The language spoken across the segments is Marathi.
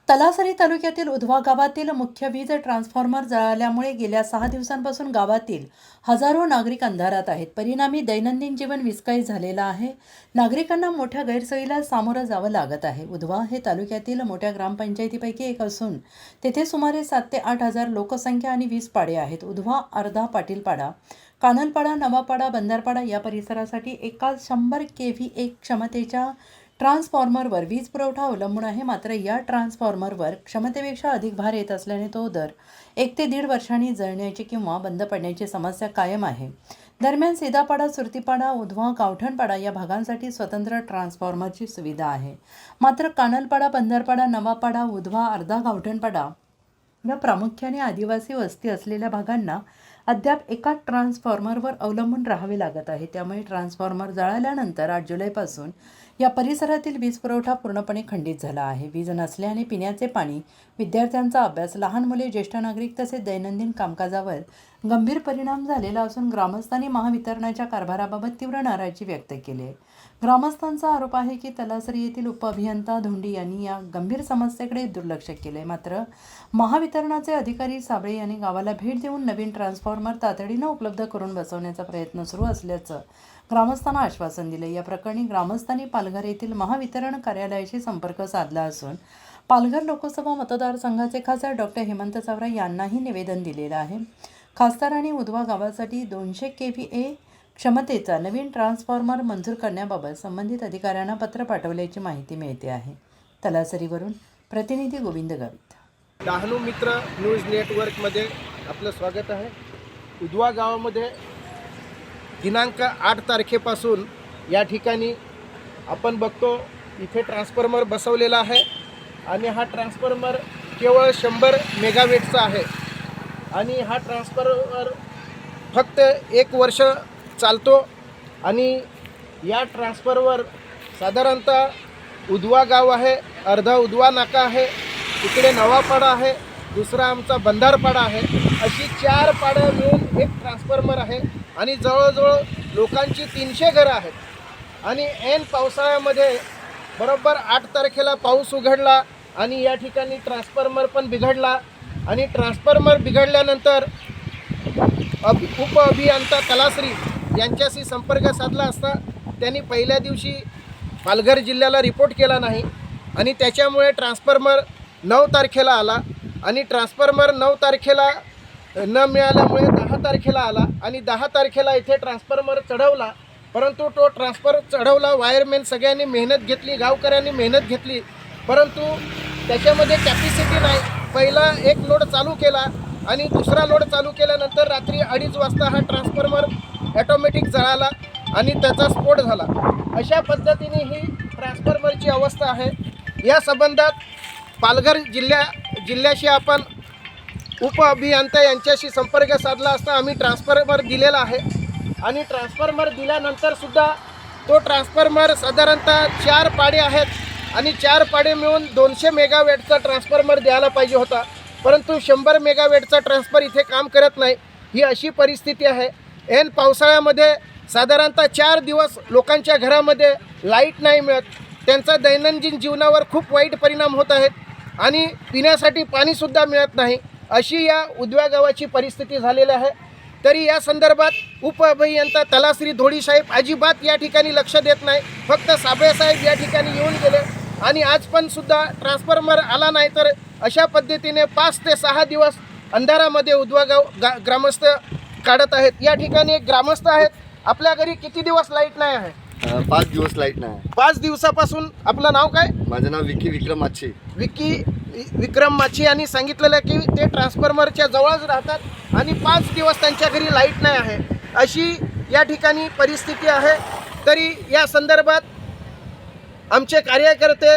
तलासरी तालुक्यातील उधवा गावातील मुख्य वीज ट्रान्सफॉर्मर जळाल्यामुळे गेल्या 6 दिवसांपासून गावातील हजारो नागरिक अंधारात आहेत. परिणामी दैनंदिन जीवन विस्कळीत झालेलं आहे. नागरिकांना मोठ्या गैरसोयीला सामोरं जावं लागत आहे. उधवा हे तालुक्यातील मोठ्या ग्रामपंचायतीपैकी एक असून तेथे सुमारे 7 ते 8 हजार लोकसंख्या आणि 20 पाडे आहेत. उधवा, अर्धा, पाटीलपाडा, कानलपाडा, नवापाडा, बंधारपाडा या परिसरासाठी एका 100 kVA क्षमतेच्या ट्रान्सफॉर्मरवर वीज पुरवठा अवलंबून आहे. मात्र या ट्रान्सफॉर्मरवर क्षमतेपेक्षा अधिक भार येत असल्याने तो दर 1 ते 1.5 वर्षांनी जळण्याची किंवा बंद पडण्याची समस्या कायम आहे. दरम्यान सीतापाडा, सुरतीपाडा, उधवा, गावठणपाडा या भागांसाठी स्वतंत्र ट्रान्सफॉर्मरची सुविधा आहे. मात्र कानलपाडा, बंधारपाडा, नवापाडा, उधवा, अर्धा, गावठणपाडा या प्रामुख्याने आदिवासी वस्ती असलेल्या भागांना अद्याप एका ट्रान्सफॉर्मरवर अवलंबून राहावे लागत आहे. त्यामुळे ट्रान्सफॉर्मर जळाल्यानंतर 8 जुलैपासून या परिसरातील वीज पुरवठा पूर्णपणे खंडित झाला आहे. वीज नसल्याने पिण्याचे पाणी, विद्यार्थ्यांचा अभ्यास, लहान मुले, ज्येष्ठ नागरिक तसेच दैनंदिन कामकाजावर गंभीर परिणाम झालेला असून ग्रामस्थांनी महावितरणाच्या कारभाराबाबत तीव्र नाराजी व्यक्त केली आहे. ग्रामस्थांचा आरोप आहे की तलासरी येथील उपअभियंता धोंडी यांनी या गंभीर समस्येकडे दुर्लक्ष केले. मात्र महावितरणाचे अधिकारी साबळे यांनी गावाला भेट देऊन नवीन ट्रान्सफॉर्मर तातडीनं उपलब्ध करून बसवण्याचा प्रयत्न सुरू असल्याचं ग्रामस्थांना आश्वासन दिले. या प्रकरणी ग्रामस्थांनी पालघर येथील महावितरण कार्यालयाशी संपर्क साधला असून पालघर लोकसभा मतदारसंघाचे खासदार डॉक्टर हेमंत चव्रा यांनाही निवेदन दिलेलं आहे. खासदारांनी उधवा गावासाठी 200 kVA क्षमतेचा नवीन ट्रान्सफॉर्मर मंजूर करण्याबाबत संबंधित अधिकाऱ्यांना पत्र पाठवल्याची माहिती मिळते आहे. तलासरीवरून प्रतिनिधी गोविंद गावित. डहाणू मित्र न्यूज नेटवर्कमध्ये आपलं स्वागत आहे. उधवा गावामध्ये दिनांक 8 तारखेपासून या ठिकाणी आपण बघतो इथे ट्रान्सफॉर्मर बसवलेला आहे आणि हा ट्रान्सफॉर्मर केवळ 100 मेगावॅटचा आहे आणि हा ट्रान्सफॉर्मर फक्त 1 वर्ष चालतो आणि या ट्रान्सफॉर्मर साधारणतः उधवा गाव आहे, अर्धा उधवा नाका आहे, इकडे नवापाडा आहे, दुसरा आमचा बंधारपाडा आहे, अशी 4 पाडं मिळून एक ट्रान्सफॉर्मर आहे आणि जवळजवळ लोकांची 300 घरं आहेत. आणि ऐन पावसाळ्यामध्ये बरोबर 8 तारखेला पाऊस उघडला आणि या ठिकाणी ट्रान्सफॉर्मर पण बिघडला आणि ट्रान्सफॉर्मर बिघडल्यानंतर उपअभियंता तलासरी यांच्याशी संपर्क साधला असता त्यांनी पहिल्या दिवशी पालघर जिल्ह्याला रिपोर्ट केला नाही आणि त्याच्यामुळे ट्रान्सफॉर्मर 9 तारखेला आला आणि ट्रान्सफॉर्मर 9 तारखेला न मिळाल्यामुळे 10 तारखेला आला आणि 10 तारखेला इथे ट्रान्सफॉर्मर चढवला. परंतु तो ट्रान्सफॉर्मर चढवला, वायरमॅन सगळ्यांनी मेहनत घेतली, गावकऱ्यांनी मेहनत घेतली, परंतु त्याच्यामध्ये कॅपॅसिटी नाही. पहिला एक लोड चालू केला आणि दुसरा लोड चालू केल्यानंतर रात्री 2:30 वाजता हा ट्रान्सफॉर्मर ॲटोमॅटिक जळाला आणि त्याचा स्फोट झाला. अशा पद्धतीने ही ट्रान्सफॉर्मरची अवस्था आहे. या संबंधात पालघर जिल्ह्याशी आपण उपअभियंता यांच्याशी संपर्क साधला असता आम्ही ट्रान्सफॉर्मर दिलेला आहे आणि ट्रान्सफॉर्मर दिल्यानंतरसुद्धा तो ट्रान्सफॉर्मर साधारणतः 4 पाडे आहेत आणि 4 पाडे मिळून 200 मेगावॅटचा ट्रान्सफॉर्मर द्यायला पाहिजे होता, परंतु 100 मेगावॅटचा ट्रान्सफर इथे काम करत नाही. ही अशी परिस्थिती आहे. ऐन पावसाळ्यामध्ये साधारणतः 4 दिवस लोकांच्या घरामध्ये लाईट नाही मिळत. त्यांचा दैनंदिन जीवनावर खूप वाईट परिणाम होत आहेत आणि पिण्यासाठी पाणीसुद्धा मिळत नाही. अशी या उधवा गावाची परिस्थिती झालेली आहे. तरी या संदर्भात उपअभियंता तलासरी धोडी साहेब अजिबात या ठिकाणी लक्ष देत नाही. फक्त साबळे साहेब या ठिकाणी येऊन गेले आणि आज पण सुद्धा ट्रान्सफॉर्मर आला नाही. तर अशा पद्धतीने 5 ते 6 दिवस अंधारामध्ये उधवा गाव ग्रामस्थ काढत आहेत. या ठिकाणी एक ग्रामस्थ आहेत. आपल्या घरी किती दिवस लाईट नाही आहे? 5 दिवस लाईट नाही. 5 दिवसापासून. आपलं नाव काय? माझं नाव विकी विक्रम माच्छी. विकी विक्रम माच्छी यांनी सांगितलेलं की ते ट्रान्सफॉर्मरच्या जवळच राहतात आणि 5 दिवस त्यांच्या घरी लाईट नाही आहे. अशी या ठिकाणी परिस्थिती आहे. तरी या संदर्भात आमचे कार्यकर्ते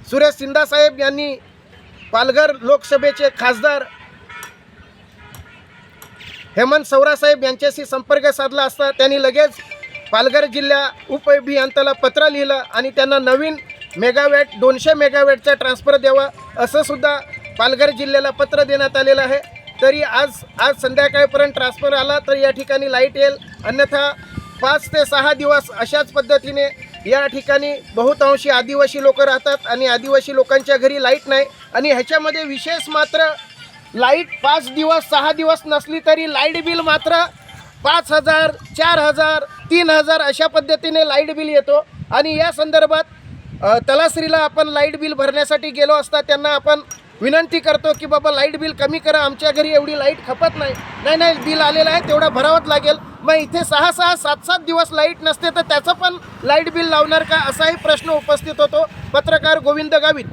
सुरेश शिंदासाहेब यांनी पालघर लोकसभेचे खासदार हेमंत चव्रासाहेब यांच्याशी संपर्क साधला असता त्यांनी लगेच पालघर जिल्हा उपअभियंत्याला पत्र लिहिलं आणि त्यांना नवीन मेगावॅट 200 मेगावॅटचा ट्रान्सफर द्यावा असं सुद्धा पालघर जिल्ह्याला पत्र देण्यात आलेलं आहे. तरी आज संध्याकाळपर्यंत ट्रान्सफर आला तर या ठिकाणी लाईट येईल, अन्यथा 5 ते 6 दिवस अशाच पद्धतीने या ठिकाणी बहुतांशी आदिवासी लोक राहतात आणि आदिवासी लोकांच्या घरी लाईट नाही. आणि ह्याच्यामध्ये विशेष मात्र लाईट 5 दिवस 6 दिवस नसली तरी लाईट बिल मात्र 5,000 4,000 3,000 अशा पद्धतीने लाईट बिल येतो. आणि या संदर्भात तलासरीला आपण लाईट बिल भरण्यासाठी गेलो असता त्यांना आपण विनंती करतो की बाबा लाईट बिल कमी करा, आमच्या घरी एवढी लाईट खपत नाही बिल आलेलं आहे तेवढा भरावंच लागेल. मग इथे 6-6 7-7 दिवस लाईट नसते तर त्याचं पण लाईट बिल लावणार का असाही प्रश्न उपस्थित होतो. पत्रकार गोविंद गावित.